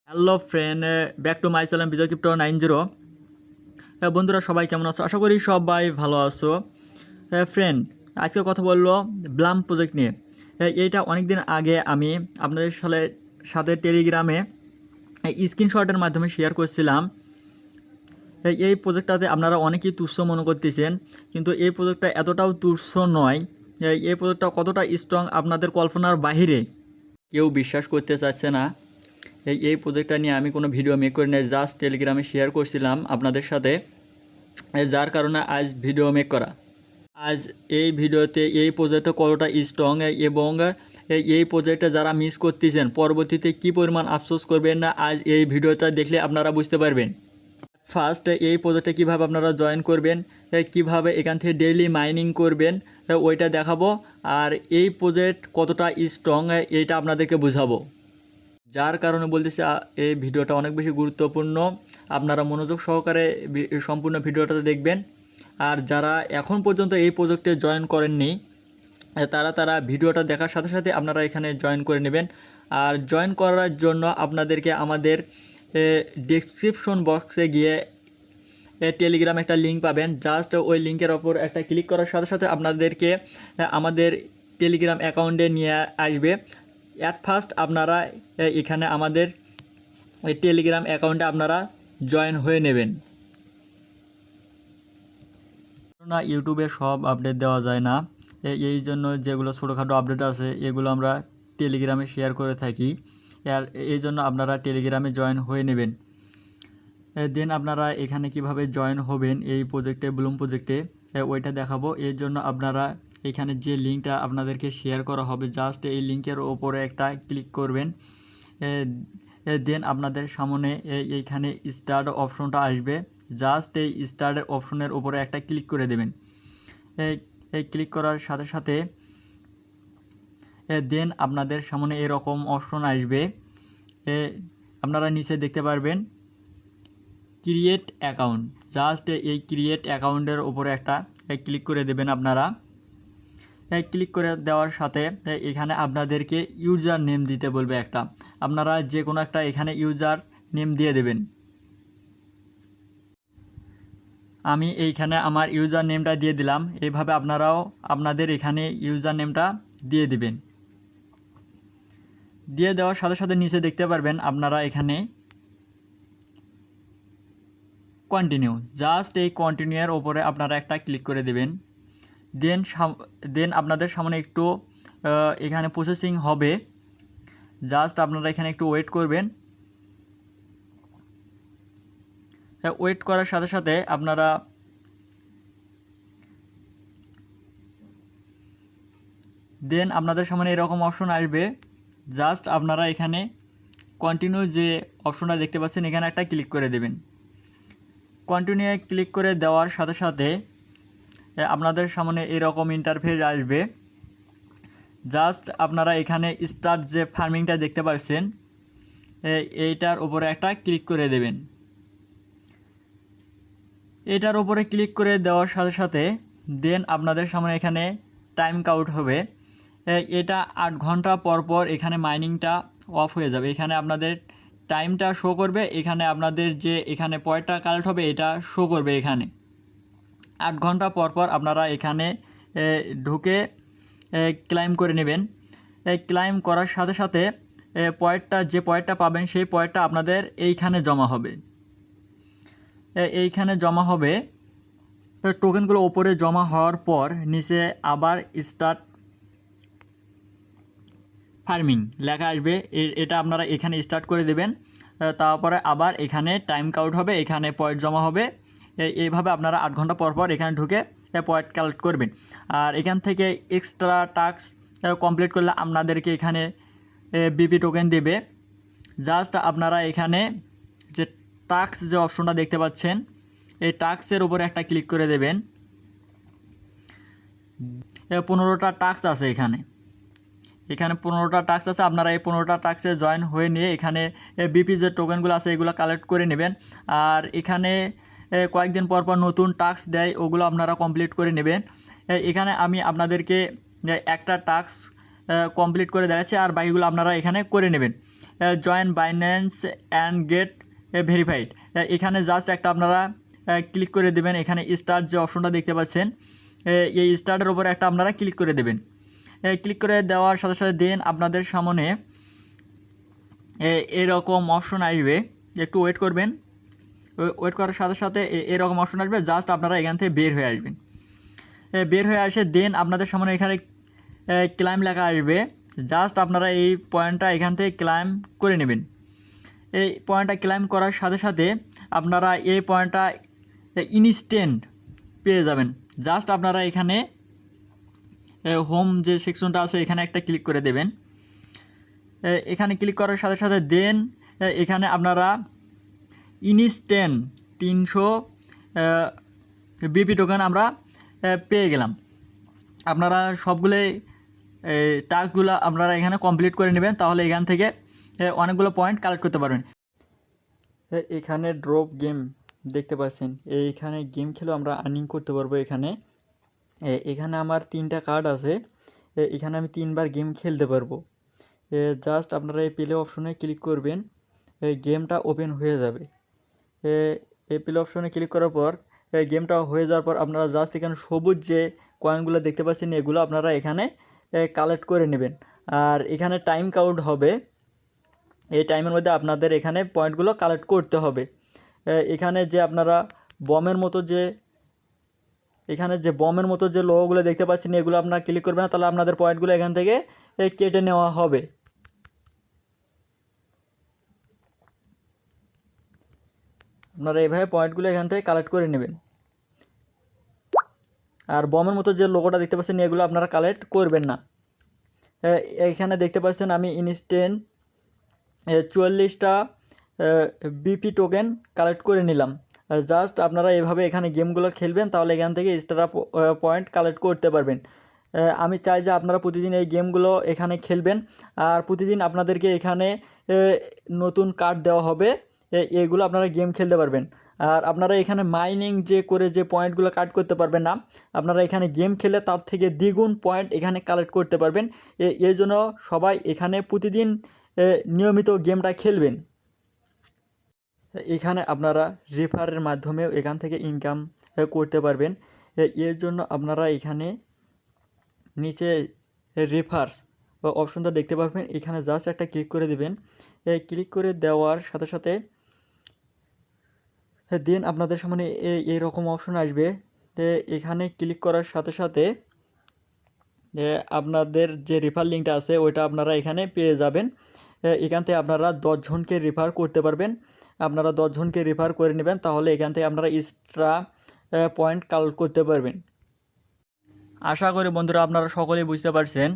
Hello friend, back to my channel Bijoy crypto 90। বন্ধুরা সবাই কেমন আছো? আশা করি সবাই ভালো আছো। ফ্রেন্ড, আজকে কথা বললো ব্লাম প্রজেক্ট নিয়ে। এইটা অনেক দিন আগে আমি আপনাদের সাথে টেলিগ্রামে স্ক্রিনশটের মাধ্যমে শেয়ার করছিলাম। এই প্রজেক্টটাতে আপনারা অনেকেই তুচ্ছ মনে করতেছেন, কিন্তু এই প্রজেক্টটা এতটাও তুচ্ছ নয়। এই প্রজেক্টটা কতটা স্ট্রং আপনাদের কল্পনার বাহিরে, কেউ বিশ্বাস করতে চাচ্ছে না। এই প্রজেক্টটা নিয়ে আমি কোনো ভিডিও মেক করি না, জাস্ট টেলিগ্রামে শেয়ার করছিলাম আপনাদের সাথে, যার কারণে আজ ভিডিও মেক করা। আজ এই ভিডিওতে এই প্রজেক্টটা কতটা স্ট্রং এবং এই প্রজেক্টটা যারা মিস করতেছেন পরবর্তীতে কী পরিমাণ আফসোস করবেন না, আজ এই ভিডিওটা দেখলে আপনারা বুঝতে পারবেন। ফার্স্ট, এই প্রজেক্টে কীভাবে আপনারা জয়েন করবেন, কিভাবে এখান থেকে ডেইলি মাইনিং করবেন, ওইটা দেখাবো। আর এই প্রজেক্ট কতটা স্ট্রং এইটা আপনাদেরকে বোঝাবো। যার কারণে বলতেছি এই ভিডিওটা অনেক বেশি গুরুত্বপূর্ণ। আপনারা মনোযোগ সহকারে সম্পূর্ণ ভিডিওটা দেখবেন। আর যারা এখন পর্যন্ত এই প্রজেক্টে জয়েন করেননি, তারা ভিডিওটা দেখার সাথে সাথে আপনারা এখানে জয়েন করে নেবেন। আর জয়েন করার জন্য আপনাদেরকে আমাদের ডেসক্রিপশন বক্সে গিয়ে টেলিগ্রাম একটা লিঙ্ক পাবেন। জাস্ট ওই লিঙ্কের ওপর একটা ক্লিক করার সাথে সাথে আপনাদেরকে আমাদের টেলিগ্রাম অ্যাকাউন্টে নিয়ে আসবে। অ্যাট ফার্স্ট আপনারা এখানে আমাদের টেলিগ্রাম অ্যাকাউন্টে আপনারা জয়েন হয়ে নেবেন। না, ইউটিউবে সব আপডেট দেওয়া যায় না, এই জন্য যেগুলো ছোটোখাটো আপডেট আছে এগুলো আমরা টেলিগ্রামে শেয়ার করে থাকি। আর এই জন্য আপনারা টেলিগ্রামে জয়েন হয়ে নেবেন। দেন আপনারা এখানে কিভাবে জয়েন হবেন এই প্রজেক্টে, ব্লুম প্রজেক্টে, ওইটা দেখাবো। এর জন্য আপনারা এখানে যে লিঙ্কটা আপনাদেরকে শেয়ার করা হবে, জাস্ট এই লিঙ্কের ওপরে একটা ক্লিক করবেন। দেন আপনাদের সামনে এইখানে স্টার্ট অপশনটা আসবে। জাস্ট এই স্টার্টের অপশনের ওপরে একটা ক্লিক করে দেবেন। এই ক্লিক করার সাথে সাথে দেন আপনাদের সামনে এরকম অপশন আসবে। আপনারা নিচে দেখতে পারবেন ক্রিয়েট অ্যাকাউন্ট। জাস্ট এই ক্রিয়েট অ্যাকাউন্টের ওপরে একটা ক্লিক করে দেবেন আপনারা। ক্লিক করে দেওয়ার সাথে এখানে আপনাদেরকে ইউজার নেম দিতে বলবে একটা। আপনারা যে কোনো একটা এখানে ইউজার নেম দিয়ে দেবেন। আমি এইখানে আমার ইউজার নেমটা দিয়ে দিলাম। এইভাবে আপনারাও আপনাদের এখানে ইউজার নেমটা দিয়ে দিবেন। দিয়ে দেওয়ার সাথে সাথে নিচে দেখতে পারবেন আপনারা এখানে কন্টিনিউ। জাস্ট এই কন্টিনিউয়ের ওপরে আপনারা একটা ক্লিক করে দেবেন। দেন আপনাদের সামনে একটু এখানে প্রসেসিং হবে। জাস্ট আপনারা এখানে একটু ওয়েট করবেন। ওয়েট করার সাথে সাথে আপনারা দেন আপনাদের সামনে এরকম অপশন আসবে। জাস্ট আপনারা এখানে কন্টিনিউ যে অপশনটা দেখতে পাচ্ছেন এখানে একটা ক্লিক করে দেবেন। কন্টিনিউ ক্লিক করে দেওয়ার সাথে সাথে আপনাদের সামনে এরকম ইন্টারফেস আসবে। জাস্ট আপনারা এখানে স্টার্ট যে ফার্মিংটা দেখতে পাচ্ছেন এইটার উপরে একটা ক্লিক করে দেবেন। এটার উপরে ক্লিক করে দেওয়ার সাথে সাথে দেন আপনাদের সামনে এখানে টাইম কাউন্ট হবে। এটা 8 ঘন্টা পর পর এখানে মাইনিংটা অফ হয়ে যাবে। এখানে আপনাদের টাইমটা শো করবে। এখানে আপনাদের যে এখানে পয়েন্টটা কালেক্ট হবে এটা শো করবে। এখানে 8 ঘন্টা পর পর আপনারা এখানে ঢুকে ক্লাইম করে নেবেন। ক্লাইম করার সাথে সাথে যে পয়েন্টটা পাবেন সেই পয়েন্টটা আপনাদের এইখানে জমা হবে। এইখানে জমা হবে। টোকেনগুলো ওপরে জমা হওয়ার পর নিচে আবার স্টার্ট ফার্মিং লেখা আসবে। এটা আপনারা এখানে স্টার্ট করে দেবেন। তারপরে আবার এখানে টাইম কাউন্ট হবে, এখানে পয়েন্ট জমা হবে। এইভাবে আপনারা 8 ঘন্টা পর পর এখানে ঢুকে পয়েন্ট কালেক্ট করবেন। আর এখান থেকে এক্সট্রা টাস্ক কমপ্লিট করলে আপনাদেরকে এখানে বিপি টোকেন দেবে। জাস্ট আপনারা এখানে যে টাস্ক যে অপশনটা দেখতে পাচ্ছেন এই টাস্কের উপরে একটা ক্লিক করে দেবেন। 15টা টাস্ক আছে এখানে 15টা টাস্ক আছে। আপনারা এই 15টা টাস্কে জয়েন হয়ে নিয়ে এখানে বিপি যে টোকেনগুলো আছে এগুলো কালেক্ট করে নেবেন। আর এখানে কয়েকদিন পর পর নতুন টাস্ক দেয়, ওগুলো আপনারা কমপ্লিট করে নেবেন। এখানে আমি আপনাদেরকে একটা টাস্ক কমপ্লিট করে দেখাচ্ছি, আর বাকিগুলো আপনারা এখানে করে নেবেন। Join Binance and get verified. এখানে জাস্ট একটা আপনারা ক্লিক করে দেবেন। এখানে স্টার্ট যে অপশনটা দেখতে পাচ্ছেন, এই স্টার্টের উপরে একটা আপনারা ক্লিক করে দেবেন। ক্লিক করে দেওয়ার সাথে সাথে দেন আপনাদের সামনে এরকম অপশন আসবে, একটু ওয়েট করবেন। ওয়েট করার সাথে সাথে এরকম অপশন আসবে, জাস্ট আপনারা এখান থেকে বের হয়ে আসবেন। বের হয়ে আসে দেন আপনাদের সামনে এখানে ক্লাইম লেখা আসবে, জাস্ট আপনারা এই পয়েন্টটা এখান থেকে ক্লাইম করে নেবেন। এই পয়েন্টটা ক্লাইম করার সাথে সাথে আপনারা এই পয়েন্টটা ইনস্ট্যান্ট পেয়ে যাবেন। জাস্ট আপনারা এখানে হোম যে সেকশনটা আছে এখানে একটা ক্লিক করে দেবেন। এখানে ক্লিক করার সাথে সাথে দেন এখানে আপনারা ইনস্ট্যান্ট 300 বিপি টোকেন আমরা পেয়ে গেলাম। আপনারা সবগুলোই টাস্কগুলো আপনারা এখানে কমপ্লিট করে নেবেন, তাহলে এখান থেকে অনেকগুলো পয়েন্ট কালেক্ট করতে পারবেন। এখানে ড্রপ গেম দেখতে পাচ্ছেন, এইখানে গেম খেলেও আমরা আর্নিং করতে পারবো। এখানে আমার 3টা কার্ড আছে, এখানে আমি 3বার গেম খেলতে পারবো। জাস্ট আপনারা এই প্লে অপশনে ক্লিক করবেন, এই গেমটা ওপেন হয়ে যাবে। এই প্লে অপশনে ক্লিক করার পর গেমটা হয়ে যাওয়ার পর আপনারা জাস্ট এখানে সবুজ যে কয়েনগুলো দেখতে পাচ্ছেন এগুলো আপনারা এখানে কালেক্ট করে নেবেন। আর এখানে টাইম কাউন্ট হবে, এই টাইমের মধ্যে আপনাদের এখানে পয়েন্টগুলো কালেক্ট করতে হবে। এখানে যে আপনারা বমের মতো যে লোগোগুলো দেখতে পাচ্ছেন এগুলো আপনারা ক্লিক করবেন না, তাহলে আপনাদের পয়েন্টগুলো এখান থেকে কেটে নেওয়া হবে। আপনারা এইভাবে পয়েন্টগুলো এখান থেকে কালেক্ট করে নেবেন। আর বমের মতো যে লোগোটা দেখতে পাচ্ছেন এগুলো আপনারা কালেক্ট করবেন না। এখানে দেখতে পাচ্ছেন আমি ইনস্ট্যান্ট 44টা বিপি টোকেন কালেক্ট করে নিলাম। জাস্ট আপনারা এভাবে এখানে গেমগুলো খেলবেন, তাহলে এখান থেকে এক্সট্রা পয়েন্ট কালেক্ট করতে পারবেন। আমি চাই যে আপনারা প্রতিদিন এই গেমগুলো এখানে খেলবেন, আর প্রতিদিন আপনাদেরকে এখানে নতুন কার্ড দেওয়া হবে, এগুলো আপনারা গেম খেলতে পারবেন। আর আপনারা এখানে মাইনিং যে করে যে পয়েন্টগুলো কালেক্ট করতে পারবেন না, আপনারা এখানে গেম খেলে তার থেকে দ্বিগুণ পয়েন্ট এখানে কালেক্ট করতে পারবেন। এই জন্য সবাই এখানে প্রতিদিন নিয়মিত গেমটা খেলবেন। এখানে আপনারা রেফারের মাধ্যমেও এখান থেকে ইনকাম করতে পারবেন। এর জন্য আপনারা এখানে নিচে রেফার্স অপশনটা দেখতে পারবেন, এখানে জাস্ট একটা ক্লিক করে দেবেন। ক্লিক করে দেওয়ার সাথে সাথে দেন আপনাদের সামনে এইরকম অপশন আসবে। এখানে ক্লিক করার সাথে সাথে আপনাদের যে রেফার লিঙ্কটা আছে ওইটা আপনারা এখানে পেয়ে যাবেন। এখান থেকে আপনারা 10 জনকে রেফার করতে পারবেন। আপনারা 10 জনকে রেফার করে নেবেন, তাহলে এখান থেকে আপনারা এক্সট্রা পয়েন্ট কালেক্ট করতে পারবেন। আশা করি বন্ধুরা আপনারা সকলেই বুঝতে পারছেন,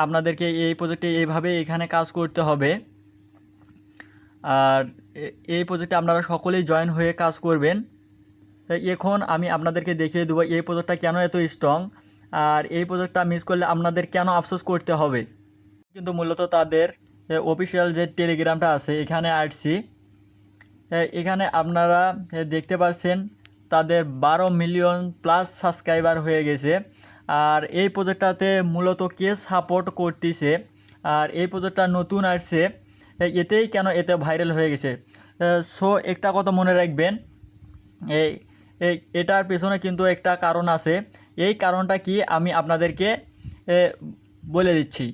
আপনাদেরকে এই প্রজেক্টে এইভাবে এখানে কাজ করতে হবে। আর এই প্রজেক্টে আপনারা সকলেই জয়েন হয়ে কাজ করবেন। এখন আমি আপনাদেরকে দেখিয়ে দেবো এই প্রজেক্টটা কেন এত স্ট্রং, আর এই প্রজেক্টটা মিস করলে আপনাদের কেন আফসোস করতে হবে। কিন্তু মূলত তাদের অফিসিয়াল যে টেলিগ্রামটা আছে এখানে আসছি, এখানে আপনারা দেখতে পাচ্ছেন তাদের 12 মিলিয়ন প্লাস সাবস্ক্রাইবার হয়ে গেছে। আর এই প্রজেক্টটাতে মূলত কে সাপোর্ট করতেছে, আর এই প্রজেক্টটা নতুন আসছে, এতেই কেন এতে ভাইরাল হয়ে গেছে। সো একটা কথা মনে রাখবেন, এটার পেছনে কিন্তু একটা কারণ আছে। এই কারণটা কি আমি আপনাদেরকে বলে দিচ্ছি।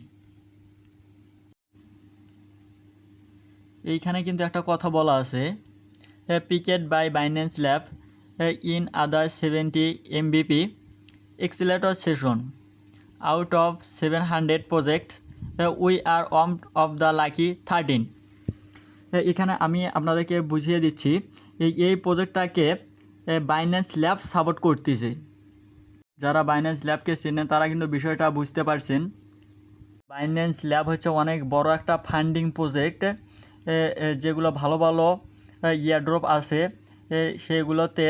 এইখানে কিন্তু একটা কথা বলা আছে, picked by Binance Labs in other 70 MVP accelerator session out of 700 projects we are one of the lucky 13। এখানে আমি আপনাদেরকে বুঝিয়ে দিচ্ছি, এই প্রজেক্টটাকে বাইন্যান্স ল্যাব সাপোর্ট করতেছে। যারা বাইন্যান্স ল্যাবকে চেনেন তারা কিন্তু বিষয়টা বুঝতে পারছেন। বাইন্যান্স ল্যাব হচ্ছে অনেক বড় একটা ফান্ডিং প্রজেক্ট, যেগুলো ভালো ভালো ইয়ারড্রপ আছে সেগুলোতে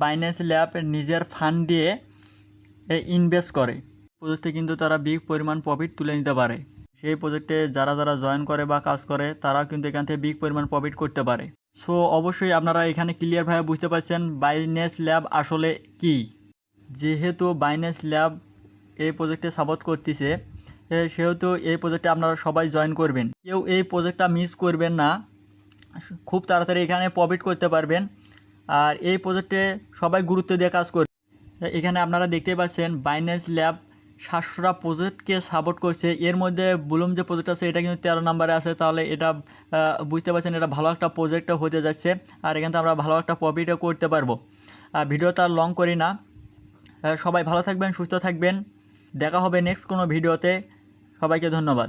বাইন্যান্স ল্যাব নিজের ফান্ড দিয়ে ইনভেস্ট করে। প্রজেক্টে কিন্তু তারা বিগ পরিমাণ প্রফিট তুলে নিতে পারে। সেই প্রজেক্টে যারা যারা জয়েন করে বা কাজ করে তারা কিন্তু এখান থেকে বিগ পরিমাণ প্রফিট করতে পারে। সো অবশ্যই আপনারা এখানে ক্লিয়ারভাবে বুঝতে পারছেন বাইন্যান্স ল্যাব আসলে কি। যেহেতু বাইন্যান্স ল্যাব এই প্রজেক্টে সাপোর্ট করতেছে, সেহেতু এই প্রজেক্টে আপনারা সবাই জয়েন করবেন, কেউ এই প্রজেক্টটা মিস করবেন না, খুব তাড়াতাড়ি এখানে প্রফিট করতে পারবেন। আর এই প্রজেক্টে সবাই গুরুত্ব দিয়ে কাজ করবে। এখানে আপনারা দেখতে পাচ্ছেন বাইন্যান্স ল্যাব 700টা প্রজেক্টকে সাপোর্ট করছে, এর মধ্যে বুলুম যে প্রজেক্ট আছে এটা কিন্তু 13 নম্বরে আছে। তাহলে এটা বুঝতে পারছেন এটা ভালো একটা প্রজেক্ট হতে যাচ্ছে, আর এখান থেকে আমরা ভালো একটা প্রফিটও করতে পারবো। ভিডিও তার লং করি না, সবাই ভালো থাকবেন, সুস্থ থাকবেন, দেখা হবে নেক্সট কোনো ভিডিওতে। সবাইকে ধন্যবাদ।